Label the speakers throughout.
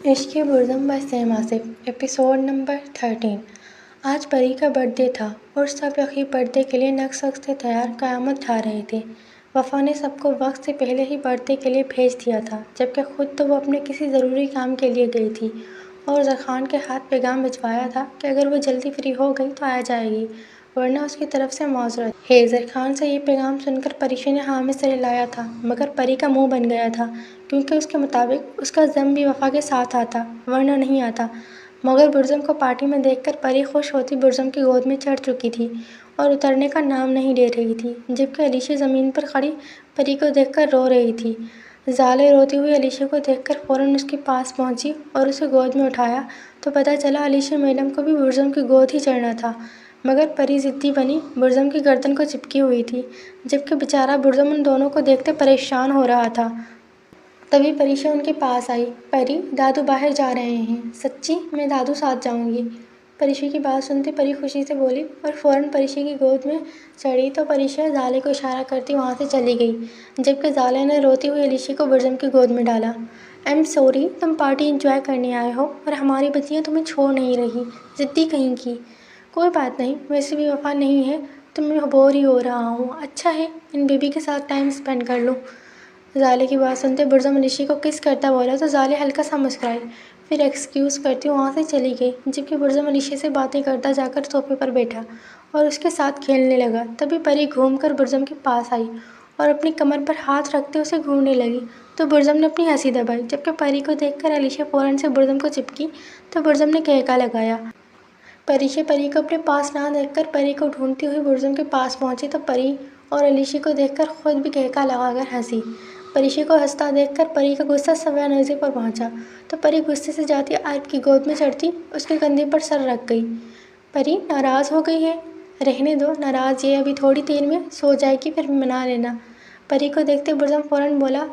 Speaker 1: इश्क बुर्ज़म बाय सेम Asif episode number 13। आज परी का बर्थडे था और सब रखी बर्थडे के लिए नक्श से तैयार क़यामत ढा रहे थे। वफ़ा ने सबको वक्त से पहले ही बर्थडे के लिए भेज दिया था, जबकि ख़ुद तो वो अपने किसी ज़रूरी काम के लिए गई थी और ज़रख़ान के हाथ पैगाम भिजवाया था कि अगर वो जल्दी फ्री हो गई तो आ जाएगी, वरना उसकी तरफ से माज़रत है। ज़रख़ान से ये पैगाम सुनकर परीशा ने हाँ में सिर हिलाया था, मगर परी का मुँह बन गया था, क्योंकि उसके मुताबिक उसका ज़म भी वफ़ा के साथ आता, वरना नहीं आता। मगर बुर्ज़म को पार्टी में देखकर परी खुश होती बुर्ज़म की गोद में चढ़ चुकी थी और उतरने का नाम नहीं ले रही थी, जबकि अलीशा ज़मीन पर खड़ी परी को देखकर रो रही थी। ज़ाले रोती हुई अलीशा को देखकर फ़ौरन उसके पास पहुंची और उसे गोद में उठाया तो पता चला अलीशा मैडम को भी बुर्ज़म की गोद ही चढ़ना था, मगर परी ज़िद्दी बनी बुर्ज़म की गर्दन को चिपकी हुई थी, जबकि बेचारा बुर्ज़म उन दोनों को देखते परेशान हो रहा था। तभी परीशा उनके पास आई। परी, दादू बाहर जा रहे हैं। सच्ची? मैं दादू साथ जाऊंगी। परीशा की बात सुनते परी खुशी से बोली और फ़ौरन परीशा की गोद में चढ़ी तो परीशा ज़ाले को इशारा करती वहाँ से चली गई, जबकि ज़ाले ने रोती हुई अलीशा को बुर्ज़म की गोद में डाला। आई एम सॉरी, तुम पार्टी इंजॉय करने आए हो और हमारी बच्चियाँ तुम्हें छोड़ नहीं रही, ज़िद्दी कहीं की। कोई बात नहीं, वैसे भी वफ़ा नहीं है तो मैं बोर ही हो रहा हूँ। अच्छा है, इन बेबी के साथ टाइम स्पेंड कर लूँ। ज़ाले की बात सुनते बुर्ज़म अलीशा को किस करता बोला तो ज़ाले हल्का सा मुस्कुराई, फिर एक्सक्यूज़ करती वहाँ से चली गई, जबकि बुर्ज़म अलीशा से बातें करता जाकर सोफे पर बैठा और उसके साथ खेलने लगा। तभी परी घूमकर बुर्ज़म के पास आई और अपनी कमर पर हाथ रखते उसे घूरने लगी, तो बुर्ज़म ने अपनी हंसी दबाई, जबकि परी को देखकर अलीशा फ़ौरन से बुर्ज़म को चिपकी तो बुर्ज़म ने कहका लगाया। परीशा परी को अपने पास ना देखकर परी को ढूंढती हुई बुर्ज़म के पास पहुंची तो परी और अलीशा को देखकर खुद भी कहका लगाकर हंसी। परीशा को हंसता देखकर परी का गुस्सा सव्या नज़े पर पहुंचा तो परी गुस्से से जाती आरिफ की गोद में चढ़ती उसके कंधे पर सर रख गई। परी, नाराज़ हो गई है? रहने दो, नाराज़ ये अभी थोड़ी देर में सो जाएगी, फिर मना लेना। परी को देखते बुर्ज़म फ़ौरन बोला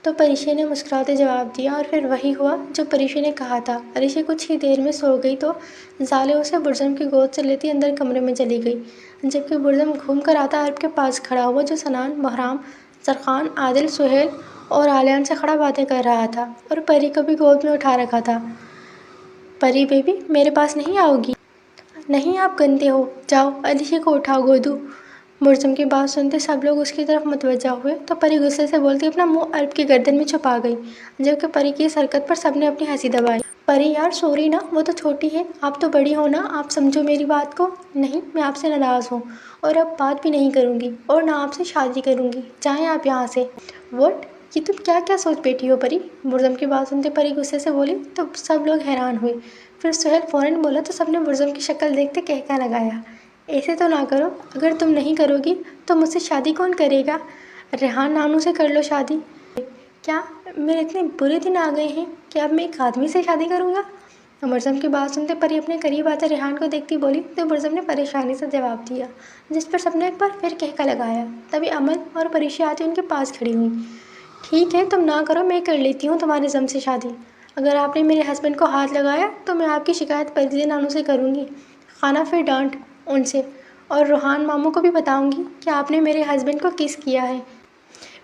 Speaker 1: तो परीशा ने मुस्कुराते जवाब दिया और फिर वही हुआ जो परीशा ने कहा था। अलीशा कुछ ही देर में सो गई तो ज़ाले उसे बुर्ज़म की गोद से लेती अंदर कमरे में चली गई, जबकि बुर्ज़म घूम कर आता आरिफ के पास खड़ा हुआ जो सनान, बहराम, ज़रख़ान, आदिल, सुहेल और आलियान से खड़ा बातें कर रहा था और परी को भी गोद में उठा रखा था। परी बेबी, मेरे पास नहीं आओगी? नहीं, आप गंदे हो, जाओ अलीशा को उठाओ गोदू। बुर्ज़म की बात सुनते सब लोग उसकी तरफ मुतवज्जा हुए तो परी गुस्से से बोलती अपना मुंह आरिफ की गर्दन में छुपा गई, जबकि परी की इस हरकत पर सबने अपनी हंसी दबाई। परी यार सॉरी ना, वो तो छोटी है, आप तो बड़ी हो ना, आप समझो मेरी बात को। नहीं, मैं आपसे नाराज़ हूँ और अब बात भी नहीं करूँगी और ना आपसे शादी करूँगी, जाएँ आप यहाँ से। व्हाट? ये तुम क्या क्या सोच बैठी हो परी? बुर्ज़म की बात सुनते परी गुस्से से बोली तो सब लोग हैरान हुए। फिर सुहेल फ़ौरन बोला तो सबने बुर्ज़म की शक्ल देखते कहका लगाया, ऐसे तो ना करो, अगर तुम नहीं करोगी तो मुझसे शादी कौन करेगा? रेहान नानू से कर लो शादी। क्या मेरे इतने बुरे दिन आ गए हैं कि अब मैं एक आदमी से शादी करूँगा? बुर्ज़म की बात सुनते परी अपने करीब आते रेहान को देखती बोली तो बुर्ज़म ने परेशानी से जवाब दिया, जिस पर सबने एक बार फिर कहका लगाया। तभी अमल और परीशा आती उनके पास खड़ी हुई। ठीक है, तुम ना करो, मैं कर लेती हूँ तुम्हारे ज़म से शादी। अगर आपने मेरे हस्बैंड को हाथ लगाया तो मैं आपकी शिकायत परिज़े नानू से करूँगी, खाना फिर डांट उनसे, और रूहान मामू को भी बताऊँगी कि आपने मेरे हस्बैंड को किस किया है।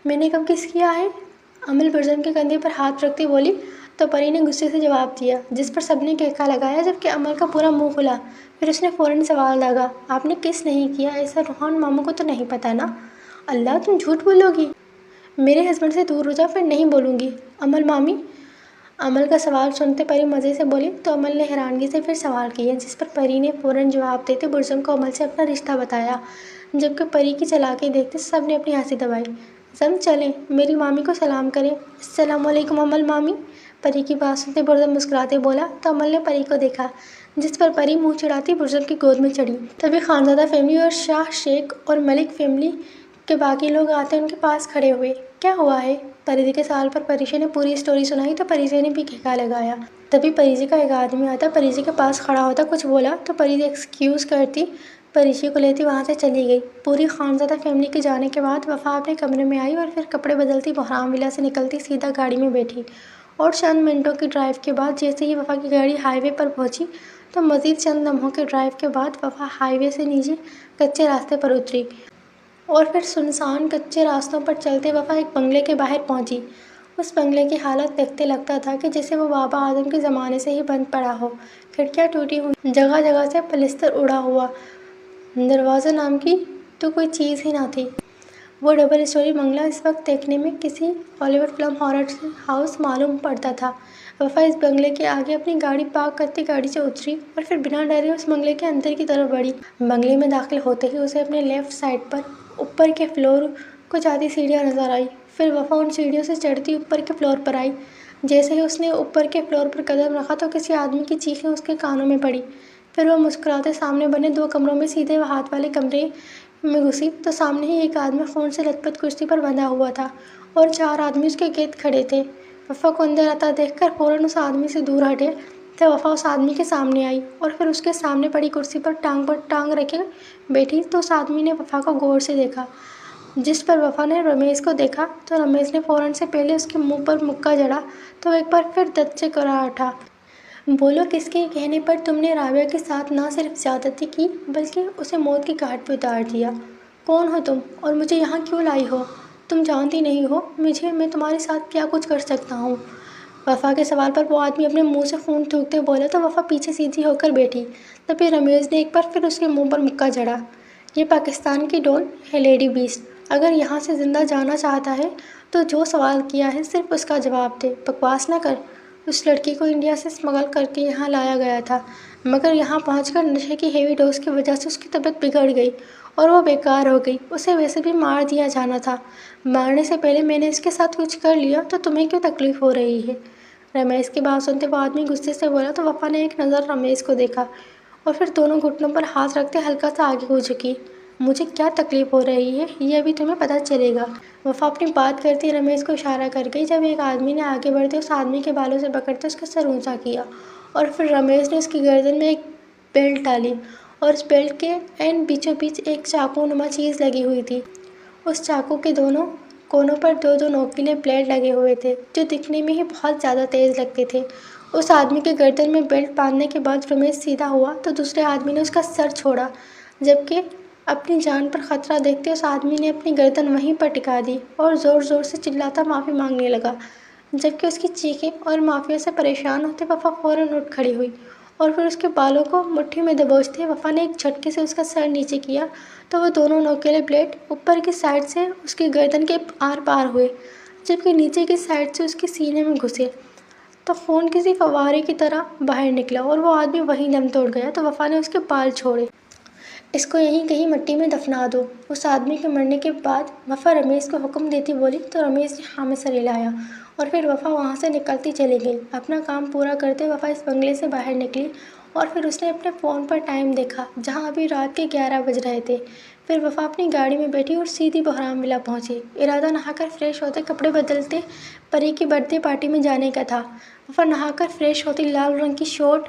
Speaker 1: मैंने कब किस किया है? अमल बुर्ज़म के कंधे पर हाथ रखती बोली तो परी ने गुस्से से जवाब दिया, जिस पर सबने कहका लगाया, जबकि अमल का पूरा मुंह खुला। फिर उसने फ़ौरन सवाल दागा, आपने किस नहीं किया ऐसा रूहान मामू को तो नहीं पता ना? अल्लाह, तुम झूठ बोलोगी? मेरे हस्बैंड से दूर हो जाओ, फिर नहीं बोलूँगी। अमल मामी, अमल का सवाल सुनते परी मज़े से बोली तो अमल ने हैरानगी से फिर सवाल किया, जिस पर परी ने फ़ौरन जवाब देते बुर्ज़म को अमल से अपना रिश्ता बताया, जबकि परी की चालाकी देखते सब ने अपनी हंसी दबाई। ज़म चलें, मेरी मामी को सलाम करें। अस्सलामुअलैकुम अमल मामी। परी की बात सुनते बुर्ज़म मुस्कुराते बोला तो अमल ने परी को देखा, जिस पर परी मुँह चिढ़ाती बुर्ज़म की गोद में चढ़ी। तभी खानज़ादा फैमिली और शाह शेख और मलिक फैमिली के बाकी लोग आते उनके पास खड़े हुए। क्या हुआ है? परिधि के सवाल पर परिशा ने पूरी स्टोरी सुनाई तो परिधि ने भी कहका लगाया। तभी परिधि का एक आदमी आता परिधि के पास खड़ा होता कुछ बोला तो परिधि एक्सक्यूज़ करती परिशा को लेती वहाँ से चली गई। पूरी खानज़ादा फैमिली के जाने के बाद वफ़ा अपने कमरे में आई और फिर कपड़े बदलती बहराम विला से निकलती सीधा गाड़ी में बैठी और चंद मिनटों की ड्राइव के बाद जैसे ही वफ़ा की गाड़ी हाईवे पर पहुँची तो मज़ीद चंद लम्हों के ड्राइव के बाद वफ़ा हाईवे से नीचे कच्चे रास्ते पर उतरी और फिर सुनसान कच्चे रास्तों पर चलते वफ़ा एक बंगले के बाहर पहुंची। उस बंगले की हालत देखते लगता था कि जैसे वो बाबा आदम के ज़माने से ही बंद पड़ा हो। खिड़कियाँ टूटी हुई, जगह जगह से पलिस्तर उड़ा हुआ, दरवाज़ा नाम की तो कोई चीज़ ही ना थी। वो डबल स्टोरी बंगला इस वक्त देखने में किसी हॉलीवुड फिल्म हॉरर हाउस मालूम पड़ता था। वफ़ा इस बंगले के आगे अपनी गाड़ी पार्क करती गाड़ी से उतरी और फिर बिना डरे उस बंगले के अंदर की तरफ बढ़ी। बंगले में दाखिल होते ही उसे अपने लेफ्ट साइड पर ऊपर के फ्लोर को जाती सीढ़ियाँ नजर आई। फिर वफ़ा उन सीढ़ियों से चढ़ती ऊपर के फ्लोर पर आई। जैसे ही उसने ऊपर के फ्लोर पर कदम रखा तो किसी आदमी की चीखें उसके कानों में पड़ी। फिर वह मुस्कुराते सामने बने 2 कमरों में सीधे हाथ वाले कमरे में घुसी तो सामने ही एक आदमी खून से लथपथ कुर्सी पर बंधा हुआ था और 4 आदमी उसके गिर्द खड़े थे। वफ़ा को अंदर आता देखकर फ़ौरन उस आदमी से दूर हटे तो वफ़ा उस आदमी के सामने आई और फिर उसके सामने पड़ी कुर्सी पर टांग रखे बैठी तो उस आदमी ने वफ़ा को गौर से देखा। जिस पर वफ़ा ने रमेश को देखा तो रमेश ने फ़ौरन से पहले उसके मुंह पर मुक्का जड़ा तो एक बार फिर दर्द से कराह उठा। बोलो, किसके कहने पर तुमने राबिया के साथ ना सिर्फ ज़्यादती की बल्कि उसे मौत की घाट पर उतार दिया? कौन हो तुम और मुझे यहाँ क्यों लाई हो? तुम जानती नहीं हो मैं तुम्हारे साथ क्या कुछ कर सकता हूँ? वफ़ा के सवाल पर वो आदमी अपने मुंह से खून थूकते बोला तो वफ़ा पीछे सीधी होकर बैठी। तभी रमेश ने एक बार फिर उसके मुंह पर मुक्का जड़ा। ये पाकिस्तान की डॉन है लेडी बीस्ट। अगर यहाँ से ज़िंदा जाना चाहता है तो जो सवाल किया है सिर्फ उसका जवाब दे। बकवास ना कर। उस लड़की को इंडिया से स्मगल करके यहाँ लाया गया था, मगर यहाँ पहुँचकर नशे की हेवी डोज की वजह से उसकी तबीयत बिगड़ गई और वो बेकार हो गई। उसे वैसे भी मार दिया जाना था। मारने से पहले मैंने इसके साथ कुछ कर लिया तो तुम्हें क्यों तकलीफ़ हो रही है? रमेश की बात सुनते वो आदमी गुस्से से बोला तो वफ़ा ने एक नज़र रमेश को देखा और फिर दोनों घुटनों पर हाथ रखते हल्का सा आगे हो झुकी। मुझे क्या तकलीफ़ हो रही है ये अभी तुम्हें पता चलेगा। वफ़ा अपनी बात करती रमेश को इशारा कर गई जब एक आदमी ने आगे बढ़ते उस आदमी के बालों से पकड़ते उसका सर ऊंचा किया और फिर रमेश ने उसकी गर्दन में एक बेल्ट डाली और उस बेल्ट के एंड बीचों बीच एक चाकू नुमा चीज़ लगी हुई थी। उस चाकू के दोनों कोनों पर 2-2 नोकीले ब्लेड लगे हुए थे जो दिखने में ही बहुत ज़्यादा तेज़ लगते थे। उस आदमी के गर्दन में बेल्ट बांधने के बाद रमेश सीधा हुआ तो दूसरे आदमी ने उसका सर छोड़ा, जबकि अपनी जान पर खतरा देखते उस आदमी ने अपनी गर्दन वहीं पर टिका दी और ज़ोर ज़ोर से चिल्लाता माफ़ी मांगने लगा। जबकि उसकी चीखें और माफिया से परेशान होते वफ़ा फ़ौरन उठ खड़ी हुई और फिर उसके बालों को मुट्ठी में दबोचते वफ़ा ने एक झटके से उसका सर नीचे किया तो वह दोनों नोकीले ब्लेड ऊपर की साइड से उसकी गर्दन के आर पार हुए, जबकि नीचे की साइड से उसके सीने में घुसे तो खून किसी फव्वारे की तरह बाहर निकला और वो आदमी वहीं दम तोड़ गया। तो वफ़ा ने उसके बाल छोड़े। इसको यहीं कहीं मिट्टी में दफना दो। उस आदमी के मरने के बाद वफ़ा रमेश को हुक्म देती बोली तो रमेश ने हाँ में सर हिलाया और फिर वफ़ा वहाँ से निकलती चली गई। अपना काम पूरा करते वफ़ा इस बंगले से बाहर निकली और फिर उसने अपने फ़ोन पर टाइम देखा जहाँ अभी रात के 11 बज रहे थे। फिर वफ़ा अपनी गाड़ी में बैठी और सीधी बहराम विला पहुँची। इरादा नहाकर फ्रेश होते कपड़े बदलते परी की बर्थडे पार्टी में जाने का था। वफ़ा नहाकर फ्रेश होती लाल रंग की शॉर्ट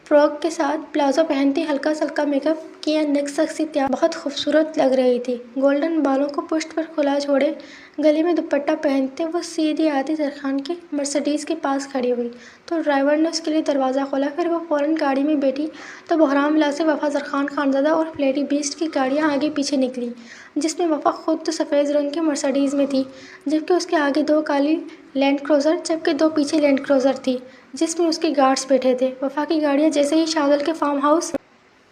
Speaker 1: फ्रॉक के साथ प्लाजो पहनती हल्का सल्का मेकअप किया नेक्स्ट शख्सी तैयार बहुत खूबसूरत लग रही थी। गोल्डन बालों को पुष्ट पर खुला छोड़े गले में दुपट्टा पहनते वो सीधी आती दरखान की मर्सिडीज़ के पास खड़ी हुई तो ड्राइवर ने उसके लिए दरवाज़ा खोला। फिर वो फ़ौरन गाड़ी में बैठी तो बहराम विला से वफ़ा जरखान खानज़ादा और लेडी बीस्ट की गाड़ियाँ आगे पीछे निकली, जिसमें वफ़ा खुद तो सफ़ेद रंग की मर्सिडीज़ में थी जबकि उसके आगे 2 काली लैंड क्रूज़र जबकि 2 पीछे लैंड क्रूज़र थी जिसमें उसके गार्ड्स बैठे थे। वफ़ा की गाड़ियाँ जैसे ही शादल के फार्म हाउस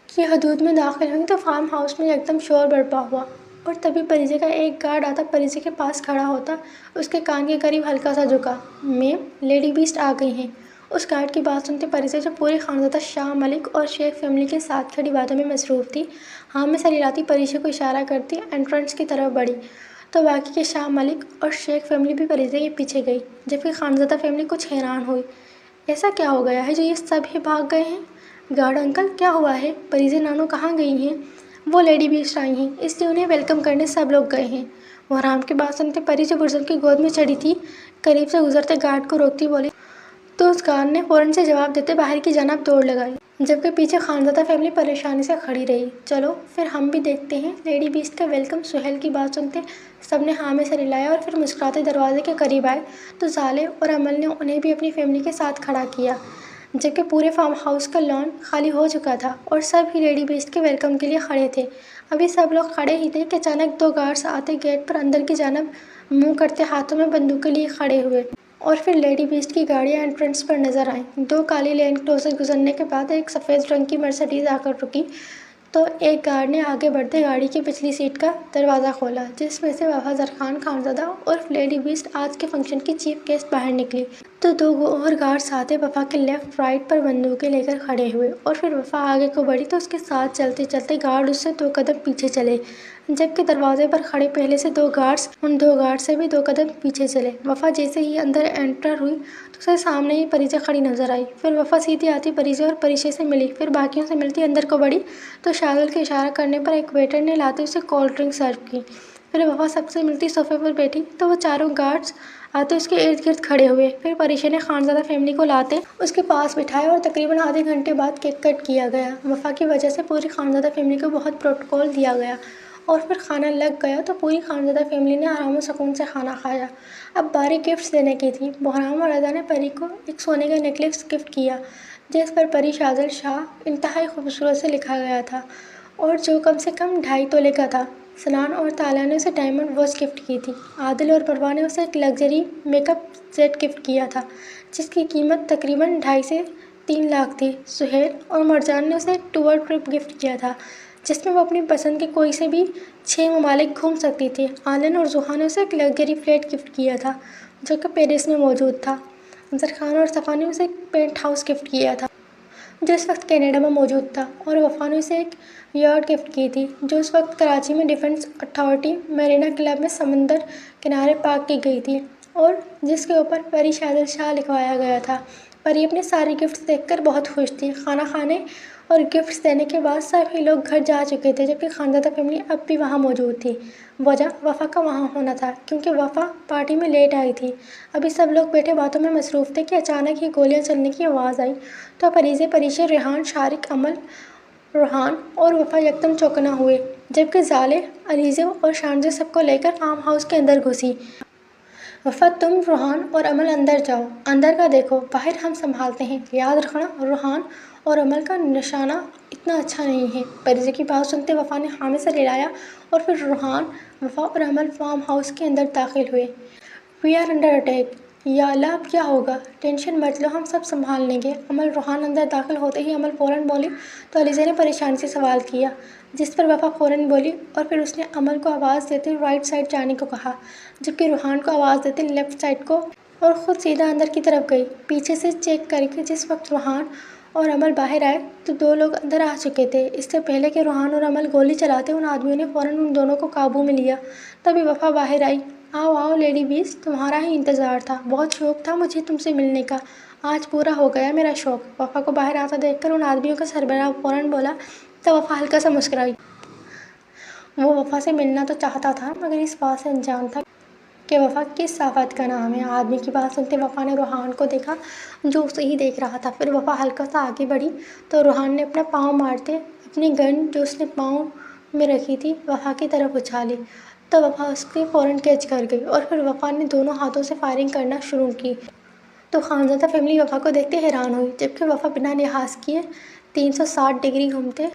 Speaker 1: की हदूद में दाखिल हुई तो फार्म हाउस में एकदम शोर बरपा हुआ और तभी परिजे का एक गार्ड आता परिजे के पास खड़ा होता उसके कान के करीब हल्का सा झुका। मैम, लेडी बीस्ट आ गई हैं। उस गार्ड की बात सुनते परिजे जो पूरे खानज़ादा शाह मलिक और शेख फैमिली के साथ खड़ी बातों में मसरूफ़ थी, हाँ में सर हिलाती परिजे को इशारा करती एंट्रेंस की तरफ बढ़ी तो बाकी के शाह मलिक और शेख फैमिली भी परिजे के पीछे गई, जबकि खानज़ादा फैमिली कुछ हैरान हुई। ऐसा क्या हो गया है जो ये सब ही भाग गए हैं? गार्ड अंकल, क्या हुआ है? परिजे नानो कहाँ गई हैं? वो लेडी बीस्ट आई हैं, इसलिए उन्हें वेलकम करने सब लोग गए हैं। वो आराम की बात सुनते परी जो बुजुर्ग की गोद में चढ़ी थी करीब से गुजरते गार्ड को रोकती बोली तो उस गार्ड ने फ़ौरन से जवाब देते बाहर की जानब दौड़ लगाई, जबकि पीछे खानज़ादा फैमिली परेशानी से खड़ी रही। चलो फिर हम भी देखते हैं लेडी बीस्ट का वेलकम। सुहेल की बात सुनते सबने हाँ में सर हिलाया और फिर मुस्कुराते दरवाजे के करीब आए तो साले और अमल ने उन्हें भी अपनी फैमिली के साथ खड़ा किया, जबकि पूरे फार्म हाउस का लॉन खाली हो चुका था और सब ही लेडी बीस्ट के वेलकम के लिए खड़े थे। अभी सब लोग खड़े ही थे कि अचानक 2 गार्ड्स आते गेट पर अंदर की जानब मुँह करते हाथों में बंदूकें लिए खड़े हुए। और फिर लेडी बीस्ट की गाड़ियाँ एंट्रेंस पर नजर आईं। 2 काली लैंड क्रूज़र गुजरने के बाद एक सफ़ेद रंग की मर्सिडीज आकर रुकी, तो एक गार्ड ने आगे बढ़ते गाड़ी की पिछली सीट का दरवाज़ा खोला, जिसमें से वफा जरखान खानज़ादा और लेडी बीस्ट आज के फंक्शन की चीफ गेस्ट बाहर निकली। तो 2 और गार्ड्स आते वफा के लेफ्ट राइट पर बंदूकें लेकर खड़े हुए, और फिर वफा आगे को बढ़ी तो उसके साथ चलते चलते गार्ड उससे 2 कदम पीछे चले, जबकि दरवाजे पर खड़े पहले से 2 गार्ड्स उन 2 गार्ड से भी 2 कदम पीछे चले। वफा जैसे ही अंदर एंटर हुई तो उसे सामने ही परिचा खड़ी नजर आई। फिर वफा सीधी आती परिचा और परिचे से मिली, फिर बाकियों से मिलती अंदर को बढ़ी तो शार्दुल के इशारा करने पर एक वेटर ने लाते उसे कोल्ड ड्रिंक सर्व की। फिर वफा सबसे मिलती सोफे पर बैठी तो वो चारों गार्ड्स आते उसके इर्द गिर्द खड़े हुए। फिर परिचा ने खानज़ादा फैमिली को लाते उसके पास बिठाया और तकरीबन आधे घंटे बाद केक कट किया गया। वफा की वजह से पूरी खानज़ादा फैमिली को बहुत प्रोटोकॉल दिया गया और फिर खाना लग गया तो पूरी खानज़ादा फैमिली ने आराम और सुकून से खाना खाया। अब बारी गिफ्ट्स देने की थी। बहराम और रज़ा ने परी को एक सोने का नेकलेस गिफ्ट किया, जिस पर परी शादिल शाह इंतहाई खूबसूरत से लिखा गया था और जो कम से कम 2.5 तोले का था। सनान और ताला ने उसे डायमंड वॉच गिफ्ट की थी। आदिल और परवा ने उसे एक लग्जरी मेकअप सेट गिफ्ट किया था, जिसकी कीमत तकरीबन 2.5 से 3 लाख थी। सुहेल और मरजान ने उसे एक टूर ट्रिप गिफ्ट किया था, जिसमें वो अपनी पसंद के कोई से भी 6 ममालिक घूम सकती थी। आलन और जुहा ने उसे एक लग्जरी फ्लैट गिफ्ट किया था, जो कि पेरिस में मौजूद था। जरखान और सफ़ा ने उसे एक पेंट हाउस गिफ्ट किया था, जो इस वक्त कनाडा में मौजूद था, और वफा ने उसे एक यार्ड गिफ्ट की थी, जो उस वक्त कराची में डिफेंस अथॉरिटी मरीना क्लब में समंदर किनारे पार्क की गई थी और जिसके ऊपर परी शादिल शाह लिखवाया गया था। परी अपने सारे गिफ्ट्स देखकर बहुत खुश थी। खाना खाने और गिफ्ट्स देने के बाद सभी लोग घर जा चुके थे, जबकि खानज़ादा फैमिली अब भी वहाँ मौजूद थी। वजह वफ़ा का वहाँ होना था, क्योंकि वफ़ा पार्टी में लेट आई थी। अभी सब लोग बैठे बातों में मसरूफ़ थे कि अचानक ही गोलियां चलने की आवाज़ आई, तो परीज़े परिशे रेहान शारिक अमल रूहान और वफ़ा यकदम चौंकना हुए, जबकि ज़ाले अलीज़े और शानजे सबको लेकर फार्म हाउस के अंदर घुसी। वफ़ा तुम रूहान और अमल अंदर जाओ, अंदर का देखो, बाहर हम संभालते हैं। याद रखना रूहान और अमल का निशाना इतना अच्छा नहीं है। परिजे की बात सुनते वफ़ा ने हामी से हिलाया और फिर रूहान, वफ़ा और अमल फार्म हाउस के अंदर दाखिल हुए। We are under attack. या अल्लाह अब क्या होगा? टेंशन मत लो, हम सब संभाल लेंगे। अमल रूहान अंदर दाखिल होते ही अमल फ़ौरन बोली तो अलीज़ा ने परेशानी से सवाल किया, जिस पर वफ़ा फ़ौरन बोली और फिर उसने अमल को आवाज़ देते राइट साइड जाने को कहा, जबकि रूहान को आवाज़ देते लेफ़्ट साइड को, और ख़ुद सीधा अंदर की तरफ गई, पीछे से चेक करके। जिस वक्त रूहान और अमल बाहर आए तो 2 लोग अंदर आ चुके थे। इससे पहले कि रूहान और अमल गोली चलाते उन आदमियों ने फ़ौरन उन दोनों को काबू में लिया। तभी वफ़ा बाहर आई। आओ आओ लेडी बीस, तुम्हारा ही इंतज़ार था, बहुत शौक़ था मुझे तुमसे मिलने का, आज पूरा हो गया मेरा शौक़। वफ़ा को बाहर आता देखकर उन आदमियों का सरबराह फ़ौरन बोला तो वफ़ा हल्का सा मुस्कुराई। वो वफ़ा से मिलना तो चाहता था, मगर इस बात से अनजान था कि वफ़ा किस आफत का नाम है। आदमी की बात सुनते वफ़ा ने रूहान को देखा, जो उसे ही देख रहा था। फिर वफ़ा हल्का सा आगे बढ़ी तो रूहान ने अपना पाँव मारते अपनी गन जो उसने पाँव में रखी थी वफ़ा की तरफ उछाली, तो वफ़ा उसके फ़ौरन कैच कर गई और फिर वफ़ा ने दोनों हाथों से फायरिंग करना शुरू की। तो खानज़ादा फैमिली वफ़ा को देखते हैरान हुई, जबकि वफ़ा बिना लिहाज किए 360 डिग्री घूमते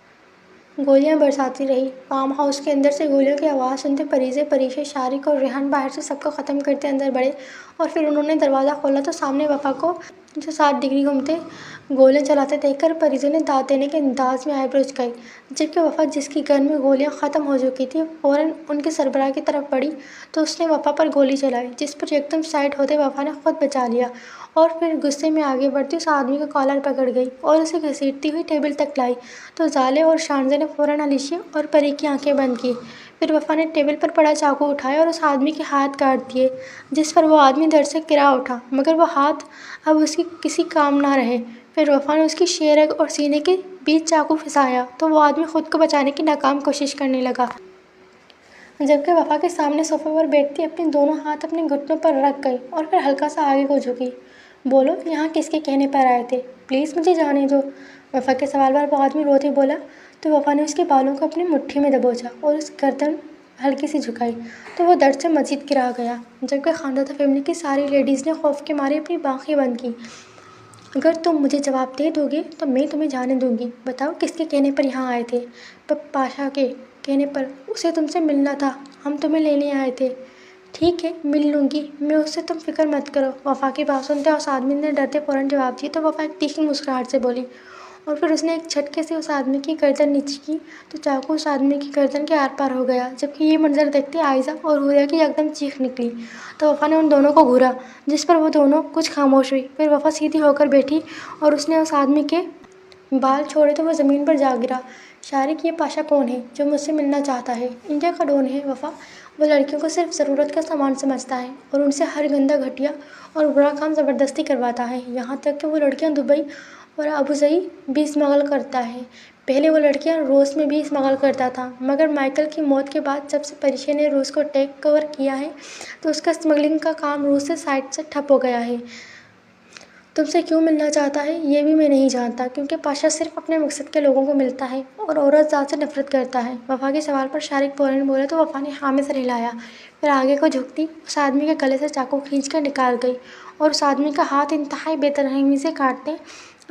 Speaker 1: गोलियां बरसाती रही। फार्म हाउस के अंदर से गोलियों की आवाज़ सुनते परिजे परिशे शारिक और रेहान बाहर से सबको ख़त्म करते अंदर बढ़े और फिर उन्होंने दरवाज़ा खोला तो सामने वफ़ा को 360 डिग्री घूमते गोलियां चलाते देखकर परिजे ने दांत देने के अंदाज में आईब्रो झुकाई, जबकि वफ़ा जिसकी गन में गोलियां ख़त्म हो चुकी थी फ़ौरन उनके सरबराह की तरफ बढ़ी तो उसने वफ़ा पर गोली चलाई, जिस पर एकदम साइड होते वफ़ा ने खुद बचा लिया और फिर गुस्से में आगे बढ़ती उस आदमी का कॉलर पकड़ गई और उसे घसीटती हुई टेबल तक लाई। तो ज़ाले और शानजे ने फ़ौरन अलीशा और परी की आंखें बंद की। फिर वफ़ा ने टेबल पर पड़ा चाकू उठाया और उस आदमी के हाथ काट दिए, जिस पर वो आदमी दर्द से गिरा उठा, मगर वो हाथ अब उसकी किसी काम ना रहे। फिर वफ़ा ने उसकी शेरग और सीने के बीच चाकू फंसाया तो वो आदमी खुद को बचाने की नाकाम कोशिश करने लगा, जबकि वफ़ा के सामने सोफे पर बैठती अपने दोनों हाथ अपने घुटनों पर रख गई और फिर हल्का सा आगे को झुकी। बोलो, यहाँ किसके कहने पर आए थे? प्लीज़ मुझे जाने दो। वफ़ा के सवाल पर वो आदमी रोते बोला तो वफ़ा ने उसके बालों को अपनी मुट्ठी में दबोचा और उस गर्दन हल्की सी झुकाई तो वो दर्द से मज़ीद गिरा गया, जबकि खानदादा फैमिली की सारी लेडीज़ ने खौफ के मारे अपनी आँखें बंद की। अगर तुम मुझे जवाब दे दोगे तो मैं तुम्हें जाने दूंगी। बताओ किसके कहने पर यहाँ आए थे? पाशा के कहने पर। उसे तुमसे मिलना था, हम तुम्हें लेने आए थे। ठीक है, मिल लूँगी मैं उससे, तुम फिक्र मत करो। वफ़ा की बात सुनते उस आदमी ने डरते फ़ौरन जवाब दिया तो वफ़ा एक तीखी मुस्कुराहट से बोली और फिर उसने एक झटके से उस आदमी की गर्दन नीची की तो चाकू उस आदमी की गर्दन के आर-पार हो गया। जबकि ये मंज़र देखते आयशा और हुरिया की एकदम चीख निकली। तो वफ़ा ने उन दोनों को घूरा, जिस पर वो दोनों कुछ खामोश हुई। फिर वफ़ा सीधी होकर बैठी और उसने उस आदमी के बाल छोड़े तो वो ज़मीन पर जा गिरा। शारिक, ये पाशा कौन है जो मुझसे मिलना चाहता है? इंडिया का डॉन है वफ़ा। वो लड़कियों को सिर्फ ज़रूरत का सामान समझता है और उनसे हर गंदा, घटिया और बुरा काम ज़बरदस्ती करवाता है। यहाँ तक कि वो लड़कियाँ दुबई और अबुज़ई भी स्मगल करता है। पहले वो लड़कियाँ रूस में भी स्मगल करता था, मगर माइकल की मौत के बाद जब से परिशे ने रूस को टेक ओवर किया है तो उसका स्मगलिंग का काम रूस से साइड से ठप हो गया है। तुमसे क्यों मिलना चाहता है ये भी मैं नहीं जानता, क्योंकि पाशा सिर्फ अपने मकसद के लोगों को मिलता है और औरत ज़ात से नफरत करता है। वफ़ा के सवाल पर शारिक फ़ौरन बोला तो वफ़ा ने हाँ में सर हिलाया। फिर आगे को झुकती उस आदमी के गले से चाकू खींच कर निकाल गई और उस आदमी का हाथ इंतहाई बेरहमी से काटते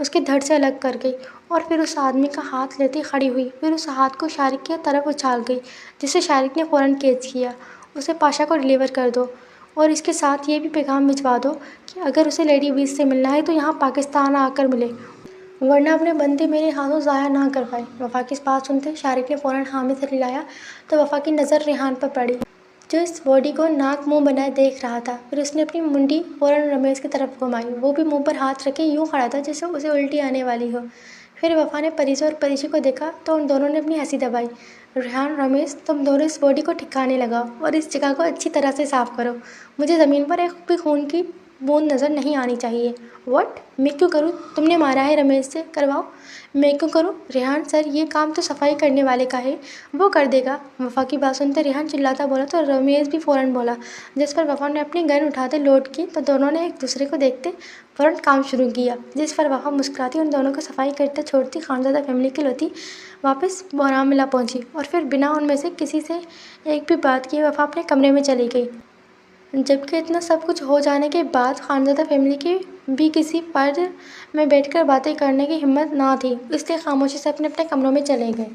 Speaker 1: उसके धड़ से अलग कर गई और फिर उस आदमी का हाथ लेती खड़ी हुई। फिर उस हाथ को शारिक की तरफ उछाल गई, जिसे शारिक ने फ़ौरन कैच किया। उसे पाशा को डिलीवर कर दो और इसके साथ ये भी पैगाम भिजवा दो कि अगर उसे लेडी बीस से मिलना है तो यहाँ पाकिस्तान आकर मिले, वरना अपने बंदे मेरे हाथों ज़ाया ना करवाए। वफ़ा की इस बात सुनते शारिक ने फ़ौरन हाँ में सर हिलाया तो वफ़ा की नज़र रेहान पर पड़ी, जो इस बॉडी को नाक मुंह बनाए देख रहा था। फिर उसने अपनी मुंडी फ़ौरन रमेश की तरफ घुमाई। वो भी मुंह पर हाथ रखे यूँ खड़ा था जैसे उसे उल्टी आने वाली हो। फिर वफ़ा ने परिशे और परिशी को देखा तो उन दोनों ने अपनी हंसी दबाई। रेहान, रमेश, तुम दोनों इस बॉडी को ठिकाने लगाओ और इस जगह को अच्छी तरह से साफ़ करो। मुझे ज़मीन पर एक भी खून की बूंद नज़र नहीं आनी चाहिए। व्हाट? मैं क्यों करूँ? तुमने मारा है रमेश से, करवाओ। मैं क्यों करूँ? रेहान सर, ये काम तो सफाई करने वाले का है, वो कर देगा। वफ़ा की बात सुनते रेहान चिल्लाता बोला तो रमेश भी फ़ौरन बोला, जिस पर वफ़ा ने अपनी गन उठाते लोड की तो दोनों ने एक दूसरे को देखते फ़ौरन काम शुरू किया। जिस पर वफ़ा मुस्कुराती उन दोनों को सफाई करते छोड़ती खानज़ादा फैमिली की लौती वापस बारामूला पहुँची और फिर बिना उनमें से किसी से एक भी बात किए वफ़ा अपने कमरे में चली गई। जबकि इतना सब कुछ हो जाने के बाद खानज़ादा फैमिली की भी किसी फर्द में बैठकर बातें करने की हिम्मत ना थी, इसलिए खामोशी से अपने अपने कमरों में चले गए।